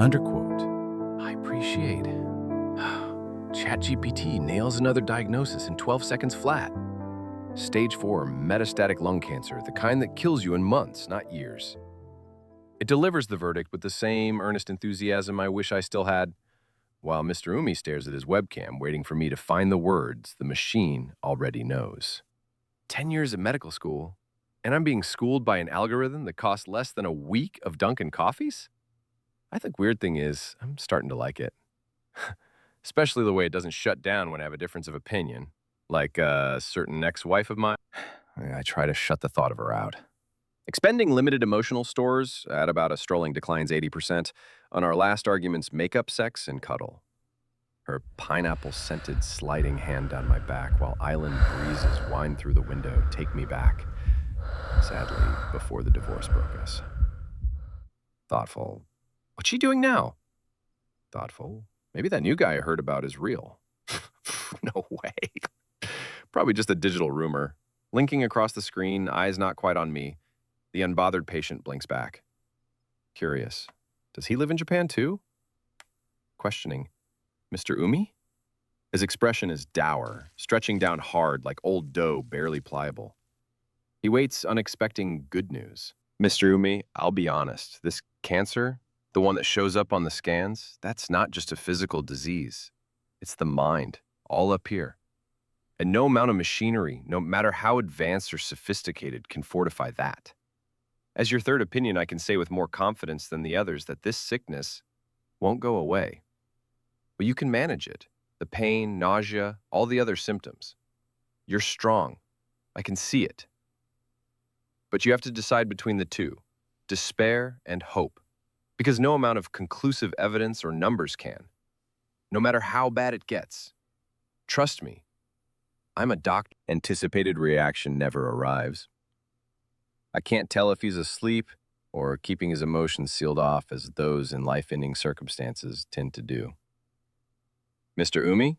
Underquote. I appreciate. ChatGPT nails another diagnosis in 12 seconds flat. Stage 4 metastatic lung cancer, the kind that kills you in months, not years. It delivers the verdict with the same earnest enthusiasm I wish I still had, while Mr. Umi stares at his webcam, waiting for me to find the words the machine already knows. 10 years of medical school, and I'm being schooled by an algorithm that costs less than a week of Dunkin' coffees? I think weird thing is, I'm starting to like it. Especially the way it doesn't shut down when I have a difference of opinion. Like a certain ex-wife of mine. I try to shut the thought of her out. Expending limited emotional stores at about a strolling declines 80% on our last argument's makeup, sex, and cuddle. Her pineapple-scented sliding hand down my back while island breezes whine through the window take me back. Sadly, before the divorce broke us. Thoughtful. What's she doing now? Thoughtful. Maybe that new guy I heard about is real. No way. Probably just a digital rumor. Linking across the screen, eyes not quite on me. The unbothered patient blinks back. Curious. Does he live in Japan too? Questioning. Mr. Umi? His expression is dour, stretching down hard like old dough barely pliable. He waits, unexpecting good news. Mr. Umi, I'll be honest. This cancer, the one that shows up on the scans, that's not just a physical disease. It's the mind, all up here. And no amount of machinery, no matter how advanced or sophisticated, can fortify that. As your third opinion, I can say with more confidence than the others that this sickness won't go away. But you can manage it. The pain, nausea, all the other symptoms. You're strong. I can see it. But you have to decide between the two, despair and hope. Because no amount of conclusive evidence or numbers can. No matter how bad it gets. Trust me. I'm a doctor. Anticipated reaction never arrives. I can't tell if he's asleep or keeping his emotions sealed off as those in life-ending circumstances tend to do. Mr. Umi?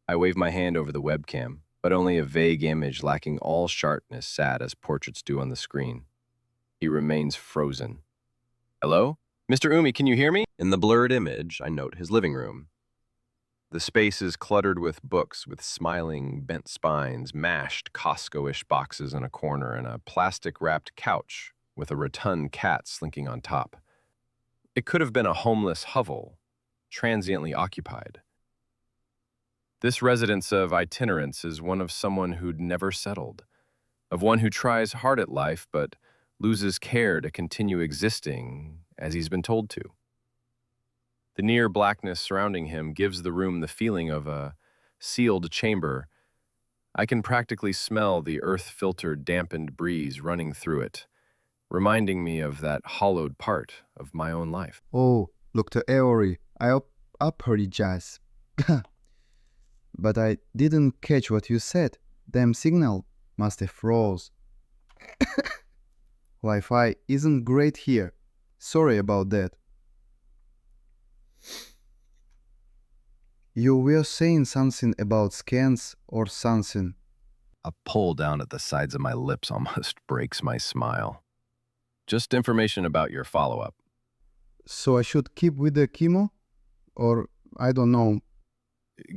I wave my hand over the webcam, but only a vague image lacking all sharpness sat as portraits do on the screen. He remains frozen. Hello? Mr. Umi, can you hear me? In the blurred image, I note his living room. The space is cluttered with books with smiling, bent spines, mashed Costco-ish boxes in a corner, and a plastic-wrapped couch with a rotund cat slinking on top. It could have been a homeless hovel, transiently occupied. This residence of itinerance is one of someone who'd never settled, of one who tries hard at life but loses care to continue existing as he's been told to. The near blackness surrounding him gives the room the feeling of a sealed chamber. I can practically smell the earth-filtered, dampened breeze running through it, reminding me of that hollowed part of my own life. Oh, Dr. Aori, I apologize. But I didn't catch what you said. Damn signal must have froze. Wi-Fi isn't great here. Sorry about that. You were saying something about scans or something. A pull down at the sides of my lips almost breaks my smile. Just information about your follow-up. So I should keep with the chemo? Or, I don't know.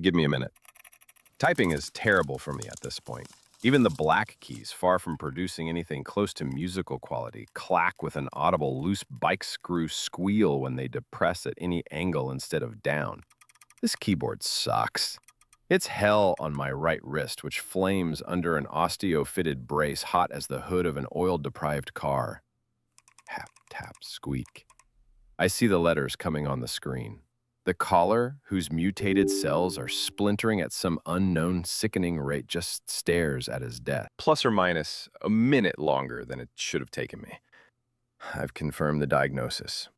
Give me a minute. Typing is terrible for me at this point. Even the black keys, far from producing anything close to musical quality, clack with an audible loose bike screw squeal when they depress at any angle instead of down. This keyboard sucks. It's hell on my right wrist, which flames under an osteo-fitted brace hot as the hood of an oil-deprived car. Tap, tap, squeak. I see the letters coming on the screen. The collar, whose mutated cells are splintering at some unknown sickening rate, just stares at his death. Plus or minus a minute longer than it should have taken me. I've confirmed the diagnosis.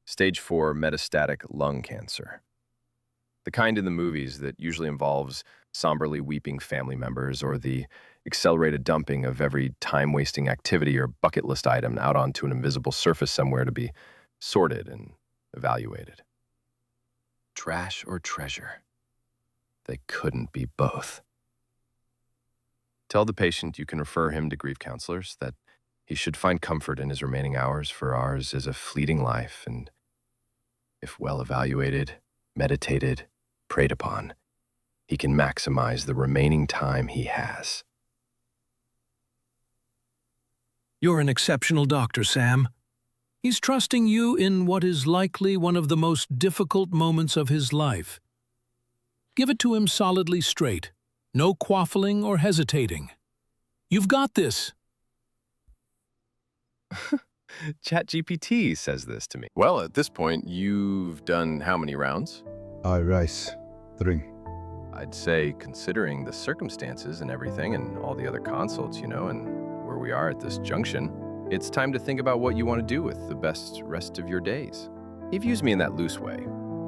Stage 4 metastatic lung cancer. The kind in the movies that usually involves somberly weeping family members or the accelerated dumping of every time-wasting activity or bucket list item out onto an invisible surface somewhere to be sorted and evaluated. Trash or treasure? They couldn't be both. Tell the patient you can refer him to grief counselors, that he should find comfort in his remaining hours, for ours is a fleeting life, and If well evaluated, meditated, preyed upon, he can maximize the remaining time he has. You're an exceptional doctor, Sam. He's trusting you in what is likely one of the most difficult moments of his life. Give it to him solidly straight. No quaffling or hesitating. You've got this. ChatGPT says this to me. Well, at this point, you've done how many rounds? I rise. 3. I'd say, considering the circumstances and everything and all the other consults, and where we are at this junction, it's time to think about what you want to do with the best rest of your days. He views me in that loose way.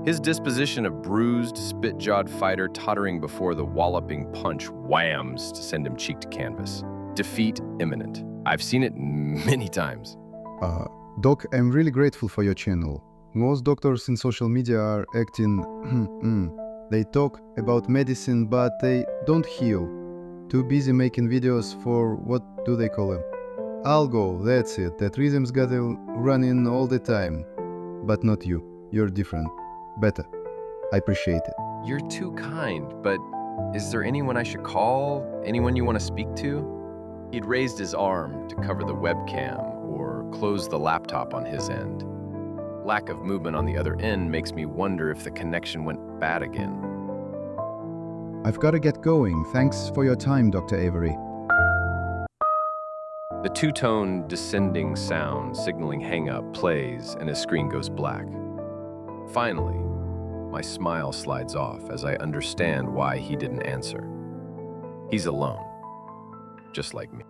His disposition of bruised, spit-jawed fighter tottering before the walloping punch whams to send him cheek to canvas. Defeat imminent. I've seen it many times. Doc, I'm really grateful for your channel. Most doctors in social media are acting they talk about medicine, but they don't heal. Too busy making videos for, what do they call them? Algo, that's it. That rhythm's got it running all the time. But not you. You're different. Better. I appreciate it. You're too kind, but is there anyone I should call? Anyone you want to speak to? He'd raised his arm to cover the webcam or close the laptop on his end. Lack of movement on the other end makes me wonder if the connection went bad again. I've got to get going. Thanks for your time, Dr. Avery. The two-tone descending sound signaling hang-up plays and his screen goes black. Finally, my smile slides off as I understand why he didn't answer. He's alone, just like me.